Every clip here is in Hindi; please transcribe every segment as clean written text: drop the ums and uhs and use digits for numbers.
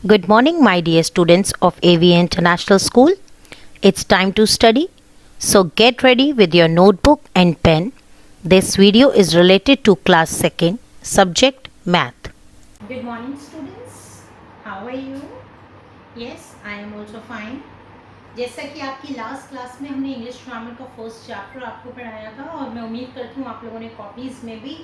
Good morning, my dear students of AVA International School. It's time to study. So get ready with your notebook and pen. This video is related to class 2nd, subject math. Good morning, students. How are you? Yes, I am also fine. जैसा कि आपकी लास्ट क्लास में हमने इंग्लिश ग्रामर का फर्स्ट चैप्टर आपको पढ़ाया था और मैं उम्मीद करती हूँ आप लोगों ने कॉपीज़ में भी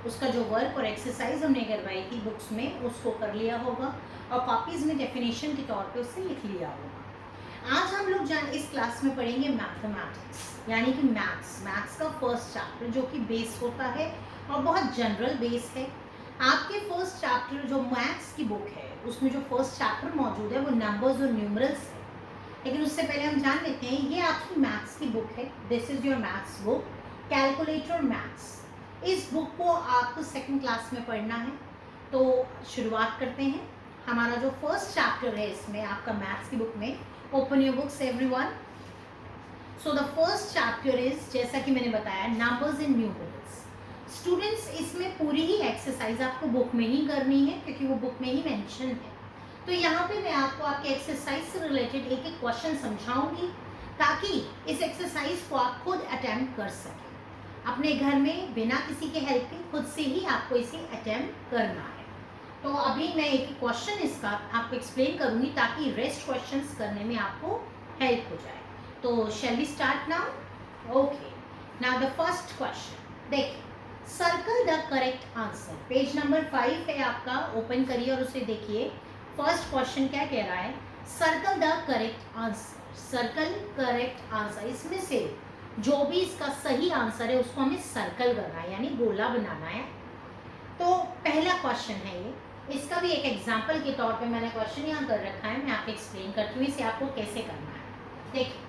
उसका जो वर्क और एक्सरसाइज हमने करवाई थी बुक्स में उसको कर लिया होगा और कॉपीज़ में डेफिनेशन के तौर पे उससे लिख लिया होगा। आज हम लोग इस क्लास में पढ़ेंगे मैथमेटिक्स यानी कि मैथ्स का फर्स्ट चैप्टर जो कि बेस होता है और बहुत जनरल बेस है। आपके फर्स्ट चैप्टर जो मैथ्स की बुक है उसमें जो फर्स्ट चैप्टर मौजूद है वो नंबर्स और न्यूमरल्स है, लेकिन उससे पहले हम जान लेते हैं ये आपकी मैथ्स की बुक है। This is your maths book calculator maths. इस बुक को आपको सेकंड क्लास में पढ़ना है, तो शुरुआत करते हैं। हमारा जो फर्स्ट चैप्टर है इसमें आपका मैथ्स की बुक में, open your books everyone. So the first chapter is, जैसा कि मैंने बताया, नंबर्स एंड न्यूमरल्स। स्टूडेंट्स इसमें पूरी ही एक्सरसाइज आपको बुक में ही करनी है क्योंकि वो बुक में ही मेंशन है। तो यहाँ पे मैं आपको आपके एक्सरसाइज से रिलेटेड एक एक क्वेश्चन समझाऊंगी ताकि इस एक्सरसाइज को आप खुद अटेम्प्ट कर सकें अपने घर में बिना किसी के हेल्प के। खुद से ही आपको इसे अटेम्प्ट करना है। तो अभी मैं एक क्वेश्चन इसका आपको एक्सप्लेन करूंगी ताकि रेस्ट क्वेश्चंस करने में आपको हेल्प हो जाए। तो shall we start now? Okay, now the first question देखिए, circle the correct answer. Page number 5 है आपका, ओपन करिए और उसे देखिए। फर्स्ट क्वेश्चन क्या कह रहा है? Circle the correct answer. Circle correct answer, इसमें से जो भी इसका सही आंसर है उसको हमें सर्कल करना है यानी गोला बनाना है। तो पहला क्वेश्चन है ये, इसका भी एक एग्जांपल के तौर पे मैंने क्वेश्चन यहाँ कर रखा है, मैं आपको एक्सप्लेन करती हूँ इसे आपको कैसे करना है। देखिए,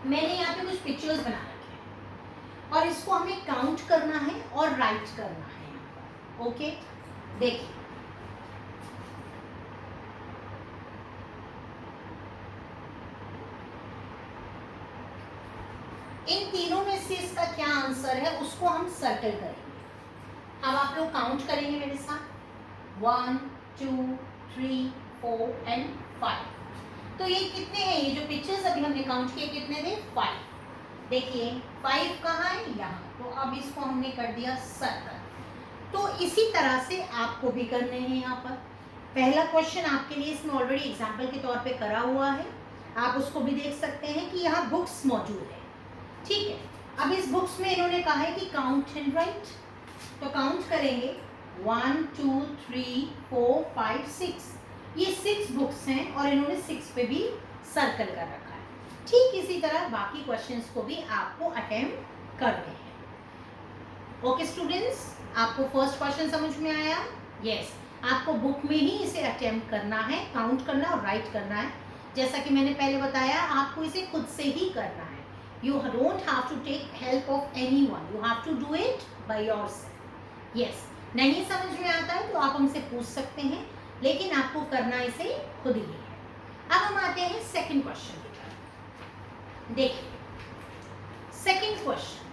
मैंने यहाँ पे कुछ पिक्चर्स बना रखे हैं और इसको हमें काउंट करना है और राइट करना है यहाँ पर। ओके, देखिए इन तीनों में से इसका क्या आंसर है उसको हम सर्कल करेंगे। अब आप लोग काउंट करेंगे मेरे साथ, 1 2 3 4 एंड 5। तो ये कितने हैं? ये जो पिक्चर्स अभी हमने काउंट किए कितने थे? 5। देखिए 5 कहाँ है? यहाँ। तो अब इसको हमने कर दिया सर्कल। तो इसी तरह से आपको भी करने हैं यहाँ पर। पहला क्वेश्चन आपके लिए इसमें ऑलरेडी एग्जाम्पल के तौर पे करा हुआ है, आप उसको भी देख सकते हैं कि यहाँ बुक्स मौजूद है। ठीक है, अब इस बुक्स में इन्होंने कहा है कि काउंट एंड राइट, तो काउंट करेंगे 1 2 3 4 5 6। ये 6 बुक्स हैं और इन्होंने 6 पे भी सर्कल कर रखा है। ठीक इसी तरह बाकी क्वेश्चंस को भी आपको अटेम्प्ट करने हैं। ओके स्टूडेंट्स, आपको फर्स्ट क्वेश्चन समझ में आया? यस, आपको बुक में ही इसे अटेम्प्ट करना है, काउंट करना और राइट करना है। जैसा कि मैंने पहले बताया, आपको इसे खुद से ही करना है। You don't have to take help of anyone. You have to do it by yourself. Yes, नहीं समझ में आता है तो आप हमसे पूछ सकते हैं, लेकिन आपको करना इसे खुद ही है। अब हम आते हैं सेकंड क्वेश्चन की तरफ। देखिए सेकंड क्वेश्चन,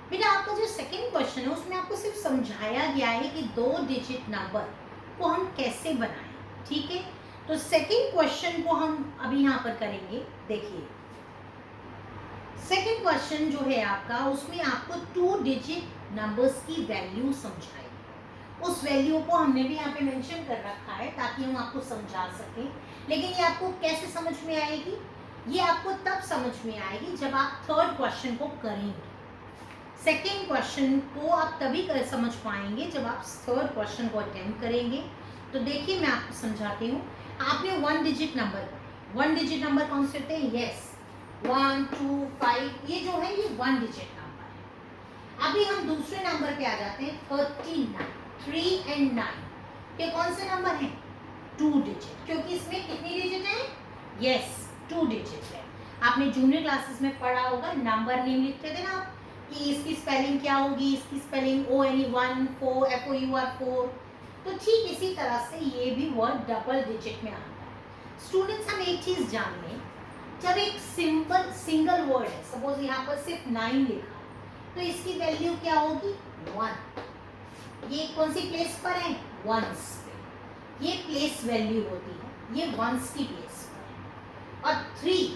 बेटा आपका जो सेकंड क्वेश्चन है उसमें आपको सिर्फ समझाया गया है कि 2 डिजिट नंबर को हम कैसे बनाएं। ठीक है, तो सेकंड क्वेश्चन को हम अभी यहाँ पर करेंगे। देखिए सेकेंड क्वेश्चन जो है आपका, उसमें आपको 2 डिजिट नंबर्स की वैल्यू समझाई। उस वैल्यू को हमने भी यहाँ पे मेंशन कर रखा है ताकि हम आपको समझा सकें। लेकिन ये आपको कैसे समझ में आएगी? ये आपको तब समझ में आएगी जब आप थर्ड क्वेश्चन को करेंगे। सेकेंड क्वेश्चन को आप तभी समझ पाएंगे जब आप थर्ड क्वेश्चन को अटेम्प्ट करेंगे। तो देखिए मैं आपको समझाती हूँ। आपने 1 डिजिट नंबर कौन से होते हैं? यस, 1 2 5, ये जो है ये 1 डिजिट नंबर है। अभी हम दूसरे नंबर पे आ जाते हैं, 39। 3 एंड 9 ये कौन से नंबर हैं? 2 डिजिट, क्योंकि इसमें कितनी डिजिट है? यस, 2 डिजिट है। आपने जूनियर क्लासेस में पढ़ा होगा, नंबर नेम लिखते थे ना आप कि इसकी स्पेलिंग क्या होगी। इसकी स्पेलिंग ONE 1 4 FOUR 4। तो ठीक इसी तरह से ये भी वर्ड डबल डिजिट में आता है। स्टूडेंट्स हम एक चीज जान लें, जब एक सिंगल वर्ड है, सपोज यहाँ पर सिर्फ 9 लिखा, तो इसकी वैल्यू क्या होगी? 1। ये कौन सी प्लेस पर है? वंस पे। ये प्लेस वैल्यू होती है, ये वंस की प्लेस पर है। और 3,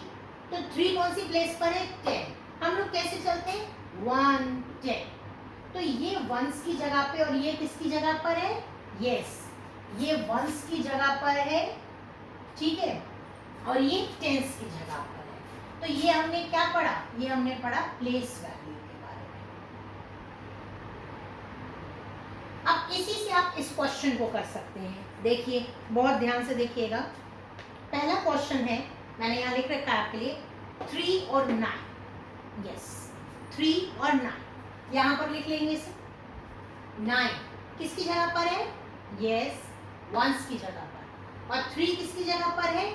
तो 3 कौन सी प्लेस पर है? 10। हम लोग कैसे चलते हैं? 1 10, तो ये वंस की जगह पे और ये किसकी जगह पर है? यस, ये वंस की जगह पर है, ठीक है, और ये टेंस की जगह पर है। तो ये हमने क्या पढ़ा? ये हमने पढ़ा प्लेस वैल्यू के बारे में। अब इसी से आप इस क्वेश्चन को कर सकते हैं। देखिए, बहुत ध्यान से देखिएगा। पहला क्वेश्चन है, मैंने यहाँ लिख रखा है आपके लिए, 3 और 9। यस, 3 और 9 यहाँ पर लिख लेंगे इसे। 9 किसकी जगह पर है? यस, वंस की जगह पर। और 3 किसकी जगह पर है?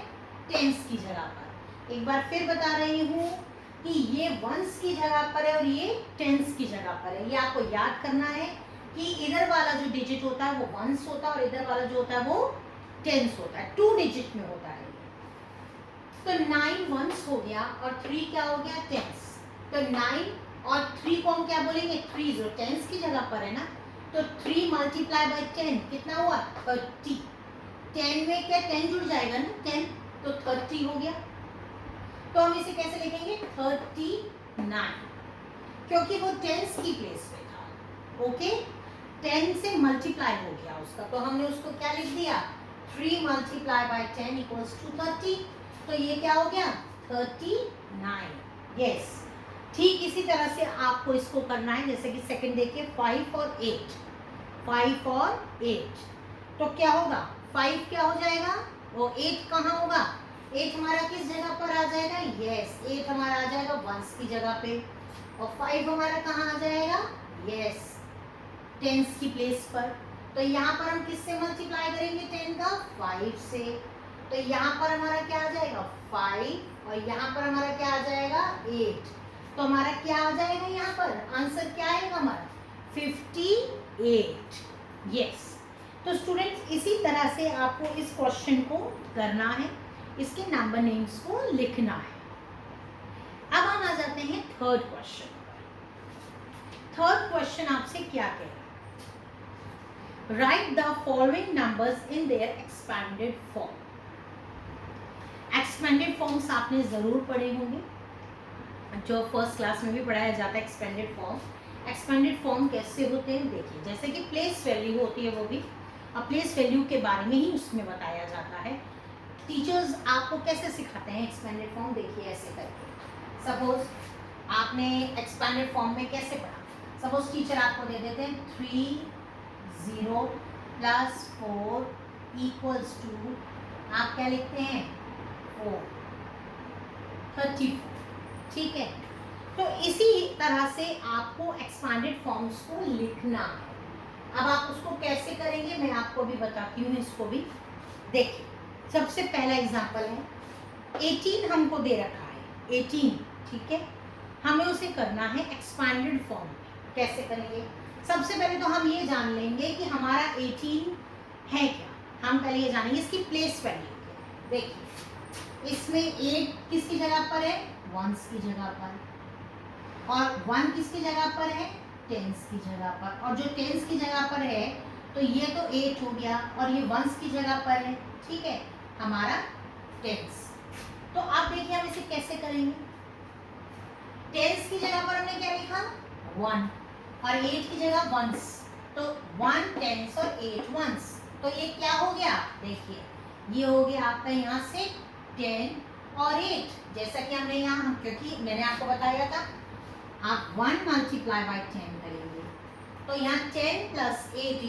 टेंस की जगह पर। एक बार फिर बता रही हूँ कि ये वंस की जगह पर है और ये टेंस की जगह पर है। ये आपको याद करना है कि इधर वाला जो डिजिट होता है वो वंस होता है और इधर वाला जो होता है वो टेंस होता है, 2 डिजिट में होता है। तो 9 वंस हो गया और 3 क्या हो गया? टेंस। तो 9 और 3 को हम क्या बोलेंगे? 3 जो टेंस की जगह पर है ना, तो 3 मल्टीप्लाई बाय 10 कितना हुआ? 30। 10 में क्या 10 जुड़ जाएगा ना, 10, तो 30 हो गया। तो हम इसे कैसे लिखेंगे? 39, क्योंकि वो टेंस की प्लेस पे था। ओके, 10 से मल्टीप्लाई हो गया उसका, तो हमने उसको क्या लिख दिया? 3 मल्टीप्लाई बाय 10 इक्वल्स टू 30। तो ये क्या हो गया? 39। यस, ठीक इसी तरह से आपको इसको करना है। जैसे कि सेकंड देखिए, 5 और 8, 5 और 8, तो क्या होगा? 5 क्या हो जाएगा? वो 8 कहाँ होगा? 8 हमारा किस जगह पर आ जाएगा? यस, 8 हमारा आ जाएगा वंस की जगह पे। और 5 हमारा कहाँ आ जाएगा? यस, टेंस की प्लेस पर। तो यहाँ पर हम किससे मल्टीप्लाई करेंगे 10 का? 5 से। तो यहाँ पर हमारा क्या आ जाएगा? 5, और यहाँ पर हमारा क्या आ जाएगा? 8। तो हमारा क्या आ जाएगा? यहाँ पर आंसर क्या आएगा हमारा? 58। यस। तो स्टूडेंट्स, इसी तरह से आपको इस क्वेश्चन को करना है, इसके नंबर नेम्स को लिखना है। अब हम आ जाते हैं थर्ड क्वेश्चन पर। थर्ड क्वेश्चन आपसे क्या कह रहा है? Right the following numbers in their expanded form. Expanded forms आपने ज़रूर पढ़े होंगे, जो फर्स्ट क्लास में भी पढ़ाया जाता है। एक्सपेंडेड फॉर्म, एक्सपेंडेड फॉर्म कैसे होते हैं देखिए। जैसे कि प्लेस वैल्यू होती है, वो भी अब प्लेस वैल्यू के बारे में ही उसमें बताया जाता है। टीचर्स आपको कैसे सिखाते हैं एक्सपेंडेड फॉर्म? देखिए ऐसे करके। सपोज आपने एक्सपेंडेड फॉर्म में कैसे पढ़ा? सपोज टीचर आपको दे देते हैं 3 0 + 4 = आप क्या लिखते हैं? 4, 34। ठीक है, तो इसी तरह से आपको एक्सपेंडेड फॉर्म्स को लिखना है। अब आप उसको कैसे करेंगे मैं आपको भी बताती हूँ। इसको भी देखिए, सबसे पहला एग्जांपल है 18 हमको दे रखा है, 18, ठीक है, हमें उसे करना है एक्सपेंडेड फॉर्म में। कैसे करेंगे? सबसे पहले तो हम ये जान लेंगे कि हमारा 18 है क्या। हम पहले ये जानेंगे इसकी प्लेस वैल्यू। देखिए, इसमें 8 किसकी जगह पर है? वंस की जगह पर। और 1 किसकी जगह पर है? टेंस की जगह पर। और जो टेंस की जगह पर है, तो ये तो 8 हो गया, और ये वंस की जगह पर है, ठीक है, हमारा टेंस। तो अब देखिए हम इसे कैसे करेंगे। टेंस की जगह पर हमने क्या लिखा? 1, और 8 की जगह वंस, तो 1 टेंस और 8 वंस। तो ये क्या हो गया? देखिए, ये हो गया आपका यहाँ से 10 और 8। जैसा कि हमने यहाँ, क्योंकि मैंने आपको बताया था आप 1 मल्टीप्लाई बाय 10 करेंगे, तो यहाँ 10 + 8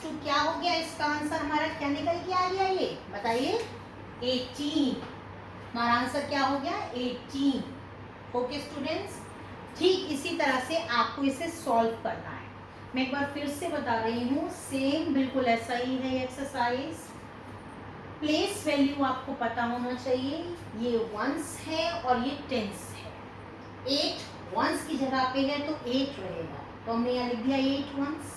= क्या हो गया? इसका आंसर हमारा क्या निकल के आ गया? ये बताइए, 18। हमारा आंसर क्या हो गया? 18। ओके स्टूडेंट्स, ठीक इसी तरह से आपको इसे सॉल्व करना है। मैं एक बार फिर से बता रही हूँ, सेम बिल्कुल ऐसा ही है एक्सरसाइज। प्लेस वैल्यू आपको पता होना चाहिए। ये वंस है और ये टेंस है। 8 वंस की जगह पे है तो 8 रहेगा, तो हमने यहाँ लिख दिया 8 वंस।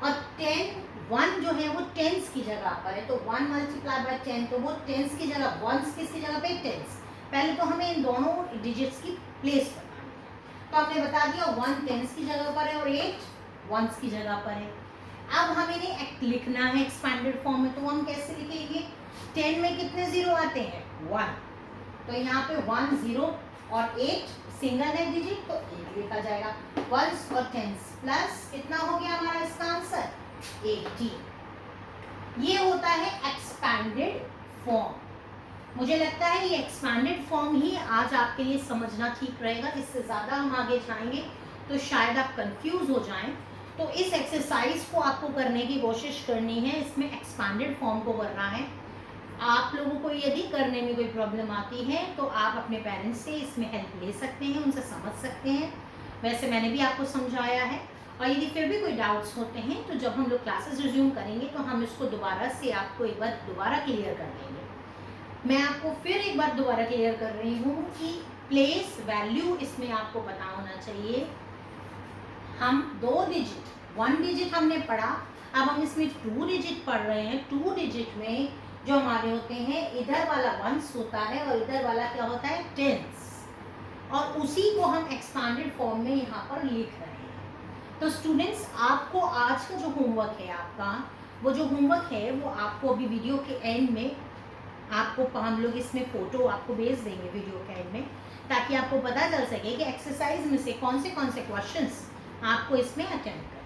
और 10 1 जो है वो टेंस की जगह पर है, तो 1 मल्टीप्लाई बाय 10, तो वो टेंस की जगह, वंस किसकी जगह पे? टेंस। पहले तो हमें इन दोनों डिजिट्स की प्लेस बतानी है, तो हमने बता दिया 1 टेंस की जगह पर है और 8 वंस की जगह पर है। अब हमें लिखना है एक्सपैंडेड फॉर्म में, तो हम कैसे लिखेंगे? 10 में कितने जीरो आते हैं? 1, तो यहाँ पे 1 0 और 8 सिंगल है डिजिट, तो 8 लिखा जाएगा। 1s और 10s प्लस कितना हो गया हमारा इसका आंसर? 80। ये होता है एक्सपैंडेड फॉर्म। मुझे लगता है ये एक्सपैंडेड फॉर्म ही आज आपके लिए समझना ठीक रहेगा। इससे ज़्यादा हम आगे जाएंगे तो शायद आप कंफ्यूज हो जाएं। तो इस एक्सरसाइज को आपको करने की कोशिश करनी है, इसमें एक्सपैंडेड फॉर्म को करना है। आप लोगों को यदि करने में कोई प्रॉब्लम आती है तो आप अपने पेरेंट्स से इसमें हेल्प ले सकते हैं, उनसे समझ सकते हैं। वैसे मैंने भी आपको समझाया है, और यदि फिर भी कोई डाउट्स होते हैं तो जब हम लोग क्लासेस रिज्यूम करेंगे तो हम इसको दोबारा से आपको एक बार दोबारा क्लियर कर देंगे। मैं आपको फिर एक बार दोबारा क्लियर कर रही हूँ कि प्लेस वैल्यू इसमें आपको पता होना चाहिए। हम 2 डिजिट 1 डिजिट हमने पढ़ा, अब हम इसमें 2 डिजिट पढ़ रहे हैं। 2 डिजिट में जो हमारे होते हैं, इधर वाला 1s होता है और इधर वाला क्या होता है? 10s, और उसी को हम एक्सपैंडेड फॉर्म में यहाँ पर लिख रहे हैं। तो स्टूडेंट्स, आपको आज का जो होमवर्क है आपका, वो जो होमवर्क है वो आपको अभी वीडियो के एंड में आपको हम लोग इसमें फ़ोटो आपको भेज देंगे वीडियो के एंड में, ताकि आपको पता चल सके कि एक्सरसाइज में से कौन से क्वेश्चंस आपको इसमें अटेम्प्ट